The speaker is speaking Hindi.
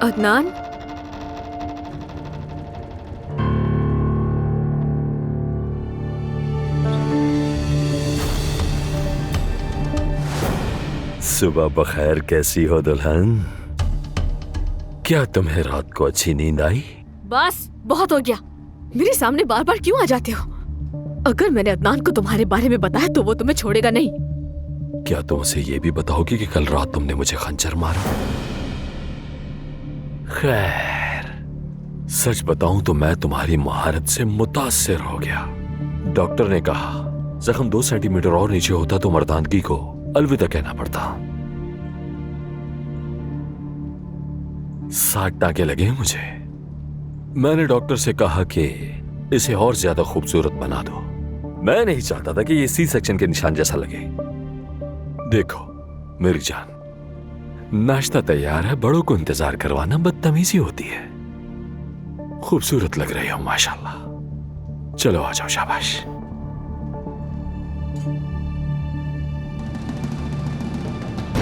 अदनान, सुबह बखैर। कैसी हो दुल्हन? क्या तुम्हें रात को अच्छी नींद आई? बस बहुत हो गया। मेरे सामने बार बार क्यों आ जाते हो? अगर मैंने अदनान को तुम्हारे बारे में बताया तो वो तुम्हें छोड़ेगा नहीं। क्या तुम उसे ये भी बताओगी कि कल रात तुमने मुझे खंजर मारा? खैर, सच बताऊं तो मैं तुम्हारी महारत से मुतासिर हो गया। डॉक्टर ने कहा जख्म 2 सेंटीमीटर और नीचे होता तो मर्दानगी को अलविदा कहना पड़ता। 60 टांके लगे मुझे। मैंने डॉक्टर से कहा कि इसे और ज्यादा खूबसूरत बना दो। मैं नहीं चाहता था कि ये सी सेक्शन के निशान जैसा लगे। देखो मेरी जान, नाश्ता तैयार है। बड़ों को इंतजार करवाना बदतमीजी होती है। खूबसूरत लग रही हो माशाल्लाह। चलो आ जाओ, शाबाश।